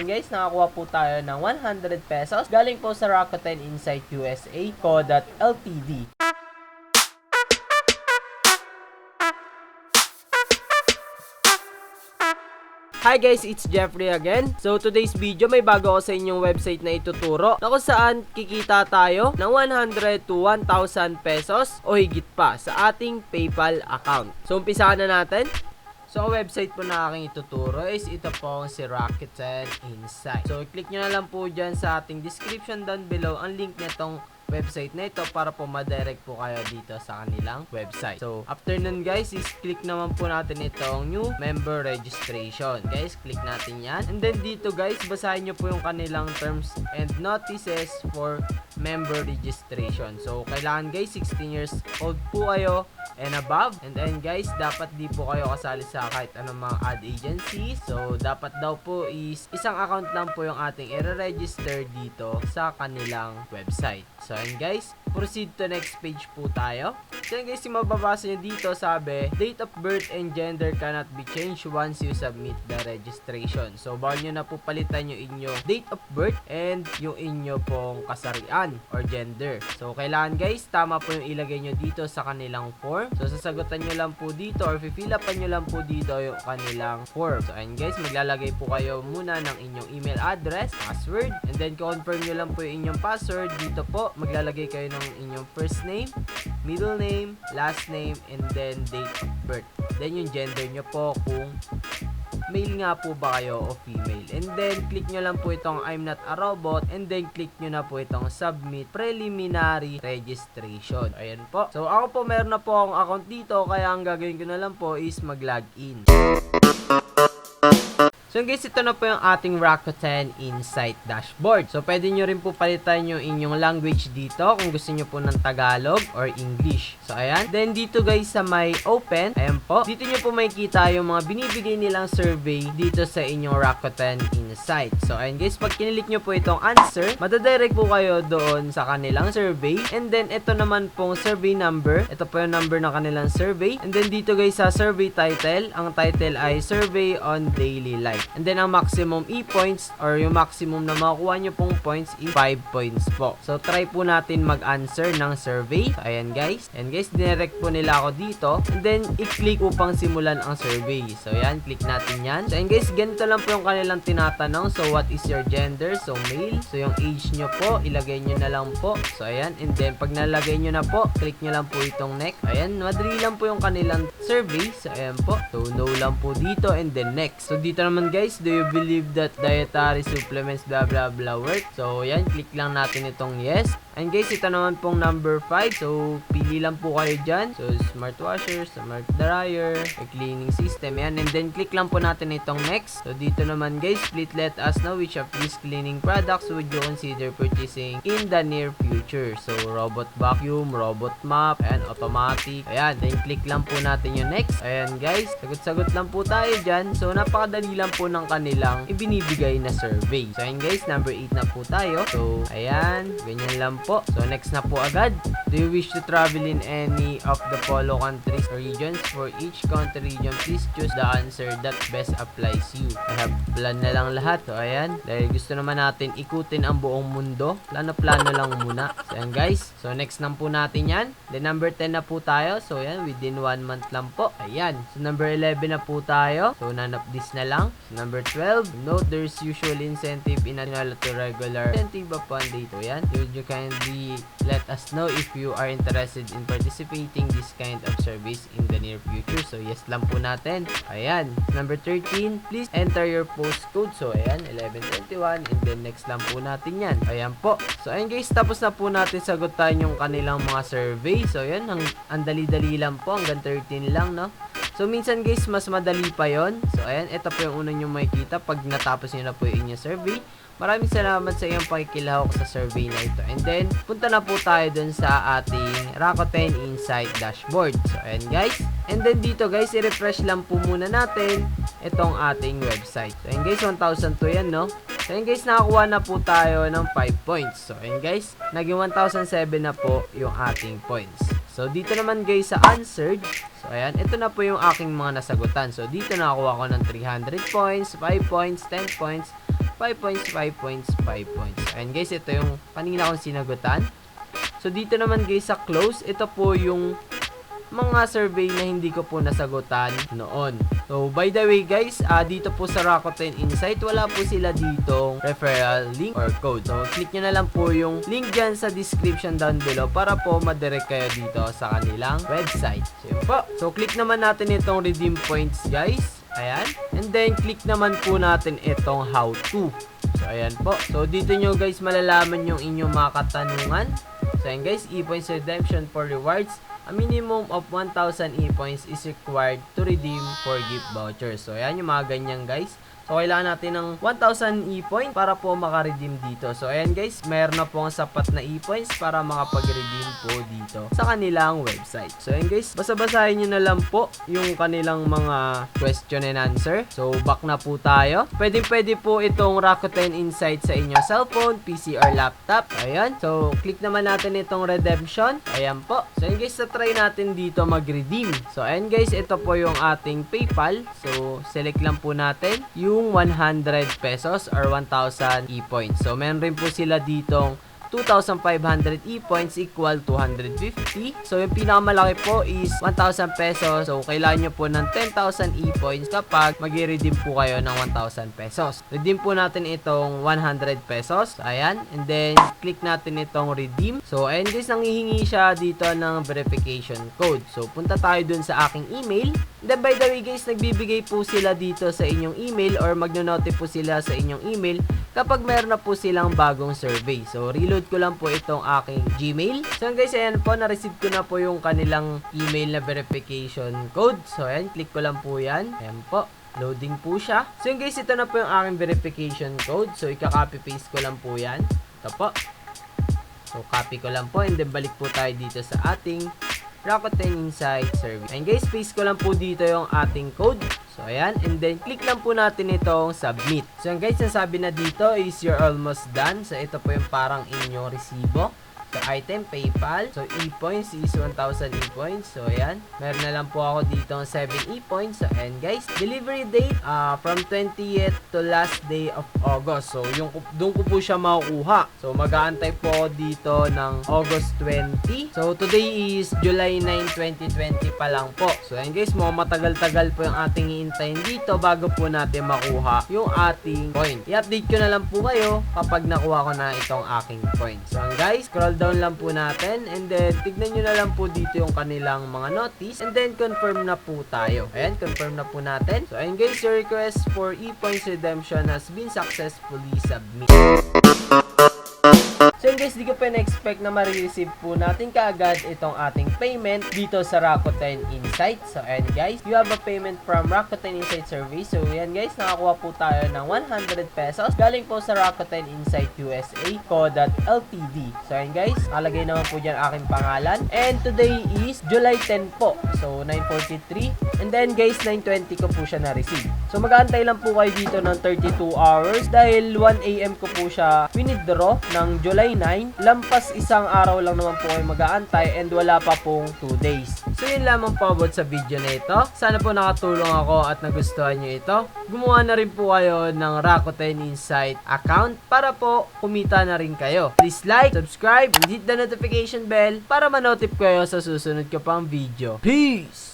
ayan guys, nakakuha po tayo ng 100 pesos. Galing po sa Rakuten Insight USA Co.Ltd. Hi guys, it's Jeefrey again. So today's video, may bago ako sa inyong website na ituturo na kung saan kikita tayo ng 100 to 1,000 pesos o higit pa sa ating PayPal account. So umpisahan na natin. So website po na aking ituturo is ito po si Rakuten Insight. So i-click nyo na lang po dyan sa ating description down below ang link nitong website na ito para po ma-direct po kayo dito sa kanilang website. So after nun guys, is click naman po natin itong new member registration. Guys, click natin yan. And then dito guys, basahin nyo po yung kanilang terms and notices for member registration. So kailangan guys 16 years old po kayo and above. And then guys, dapat di po kayo kasali sa kahit anong mga ad agency. So dapat daw po is isang account lang po yung ating i-register dito sa kanilang website. So and guys, proceed to next page po tayo. So guys, yung mababasa nyo dito sabi, date of birth and gender cannot be changed once you submit the registration. So bawal nyo na po palitan yung inyong date of birth and yung inyo pong kasarian or gender. So kailangan guys, tama po yung ilagay nyo dito sa kanilang form. So sasagutan nyo lang po dito or fill upan nyo lang po dito yung kanilang form. So ayun guys, maglalagay po kayo muna ng inyong email address, password, and then confirm nyo lang po yung inyong password. Dito po maglalagay kayo ng inyong first name, middle name, last name, and then date of birth. Then yung gender nyo po kung male nga po ba kayo o female. And then click nyo lang po itong I'm not a robot, and then click nyo na po itong submit preliminary registration. Ayan po. So ako po meron na po akong account dito, kaya ang gagawin ko na lang po is mag-login. So guys, ito na po yung ating Rakuten Insight dashboard. So pwede nyo rin po palitan yung inyong language dito kung gusto nyo po ng Tagalog or English. So ayan. Then dito guys sa may open, ayan po. Dito nyo po makikita yung mga binibigay nilang survey dito sa inyong Rakuten Insight. So ayan guys, pag kinilik nyo po itong answer, madadirect po kayo doon sa kanilang survey. And then ito naman pong survey number. Ito po yung number ng kanilang survey. And then dito guys sa survey title, ang title ay Survey on Daily Life. And then ang maximum e-points or yung maximum na makukuha nyo pong points is 5 points po. So try po natin mag-answer ng survey. So ayan guys. And guys, direct po nila ako dito. And then i-click upang simulan ang survey. So ayan, click natin yan. So ayan guys, ganito lang po yung kanilang tinatanong. So what is your gender? So male. So yung age nyo po, ilagay nyo na lang po. So ayan, and then pag nalagay nyo na po, click nyo lang po itong next. Ayan, madali lang po yung kanilang survey. So ayan po. So no lang po dito, and then next. So dito naman guys, do you believe that dietary supplements blah blah blah work? So yan, click lang natin itong yes. And guys, ito naman pong number 5. So pili lang po kayo dyan. So smart washer, smart dryer, cleaning system, yan. And then click lang po natin itong next. So dito naman guys, please let us know which of these cleaning products would you consider purchasing in the near future. So robot vacuum, robot mop, and automatic. Ayan, then click lang po natin yung next. Ayan guys, sagot-sagot lang po tayo dyan. So napakadali lang po ng kanilang ibinibigay na survey. So ayan guys, number 8 na po tayo. So ayan, ganyan lang po. So next na po agad. Do you wish to travel in any of the following countries or regions? For each country region, please choose the answer that best applies you. I have plan na lang lahat. So ayan, dahil gusto naman natin ikutin ang buong mundo, plano-plano lang muna. So ayan guys, so next na po natin yan. Then number 10 na po tayo. So ayan, within 1 month lang po. Ayan, so number 11 na po tayo. So none of this na lang. So number 12, note there's usually incentive in annual to regular incentive upon dito. Yan, you kindly let us know if you are interested in participating this kind of service in the near future. So yes lang po natin. Ayan, number 13, please enter your postcode. So ayan, 1121, and then next lang po natin yan. Ayan po. So ayan guys, tapos na po natin sagutan yung kanilang mga survey. So ayan, ang dali-dali lang po, hanggang 13 lang, no? So minsan guys, mas madali pa yon. So ayan, ito po yung una nyo makikita pag natapos nyo na po yung inyong survey. Maraming salamat sa iyong pakikilahok sa survey na ito. And then, punta na po tayo dun sa ating Rakuten Insight dashboard. So ayan guys. And then dito guys, i-refresh lang po muna natin itong ating website. So ayan guys, 1,000 to yan, no? So ayan guys, nakakuha na po tayo ng 5 points. So ayan guys, naging 1,007 na po yung ating points. So dito naman guys sa answered, so ayan, ito na po yung aking mga nasagutan. So dito nakakuha ko ng 300 points, 5 points, 10 points, 5 points, 5 points, 5 points. Ayan guys, ito yung kanina kong sinagutan. So dito naman guys sa close, ito po yung mga survey na hindi ko po nasagutan noon. So, by the way guys, dito po sa Rakuten Insight, wala po sila ditong referral link or code. So, click nyo na lang po yung link dyan sa description down below para po madirect kayo dito sa kanilang website. So, yun po. So, click naman natin itong redeem points guys. Ayan. And then, click naman po natin itong how to. So, ayan po. So, dito nyo guys malalaman yung inyong mga katanungan. So, ayan guys, e-points redemption for rewards. A minimum of 1,000 e-points is required to redeem for gift vouchers. So, ayan yung mga ganyan guys. So, kailangan natin ng 1,000 e-point para po maka-redeem dito. So, ayan guys, mayroon na po ang sapat na e-points para makapag-redeem po dito sa kanilang website. So, ayan guys, basa-basahin nyo na lang po yung kanilang mga question and answer. So, back na po tayo. Pwede po itong Rakuten Insight sa inyong cellphone, PC, or laptop. Ayan. So, click naman natin itong redemption. Ayan po. So, ayan guys, try natin dito mag-redeem. So, ayan guys, ito po yung ating PayPal. So, select lang po natin yung 100 pesos or 1,000 e-points. So, meron rin po sila ditong 2,500 e-points equal 250. So, yung pinakamalaki po is 1,000 pesos. So, kailangan nyo po ng 10,000 e-points kapag mag-redeem po kayo ng 1,000 pesos. Redeem po natin itong 100 pesos. Ayan. And then, click natin itong redeem. So, ayan guys, nanghihingi siya dito ng verification code. So, punta tayo dun sa aking email. And then, by the way guys, nagbibigay po sila dito sa inyong email or magno-notify po sila sa inyong email kapag meron na po silang bagong survey. So, reload ko lang po itong aking Gmail. So, guys, ayan po, na-receive ko na po yung kanilang email na verification code. So, ayan, click ko lang po yan. Ayan po. Loading po siya. So, guys, ito na po yung aking verification code. So, ika-copy-paste ko lang po yan. Ito po. So, copy ko lang po and then balik po tayo dito sa ating Rakuten Insight Survey. And guys, paste ko lang po dito yung ating code. So, ayan. And then, click lang po natin itong submit. So, guys, ang sabi na dito is you're almost done. So, ito po yung parang inyong resibo. So, item, PayPal. So, e-points is 1,000 e-points. So, ayan. Meron na lang po ako dito 7 e-points. So, and guys, delivery date from 20th to last day of August. So, doon ko po siya makukuha. So, mag-aantay po ako dito ng August 20. So, today is July 9, 2020 pa lang po. So, and guys, matagal-tagal po yung ating iintayin dito bago po natin makuha yung ating point. I-update ko na lang po kayo kapag nakuha ko na itong aking point. So, and guys, scroll down lang po natin and then tignan nyo na lang po dito yung kanilang mga notice and then confirm na po tayo. Ayan, confirm na po natin. So, ayan guys, your request for e-points redemption has been successfully submitted. So yun guys, di ko pa na-expect na ma-receive po natin kaagad itong ating payment dito sa Rakuten Insight. So ayan guys, you have a payment from Rakuten Insight Service. So ayan guys, nakakuha po tayo ng 100 pesos galing po sa Rakuten Insight USA co.ltd. So ayan guys, nakalagay naman po dyan aking pangalan. And today is July 10 po. So 9:43. And then guys, 9:20 ko po siya na-receive. So mag-aantay lang po kayo dito ng 32 hours dahil 1 AM ko po siya winidraw ng July 9. Lampas isang araw lang naman po kayo mag-aantay and wala pa pong 2 days. So yun lamang po about sa video na ito. Sana po nakatulong ako at nagustuhan nyo ito. Gumawa na rin po kayo ng Rakuten Insight account para po kumita na rin kayo. Please like, subscribe, and hit the notification bell para ma-notify kayo sa susunod ko pang video. Peace!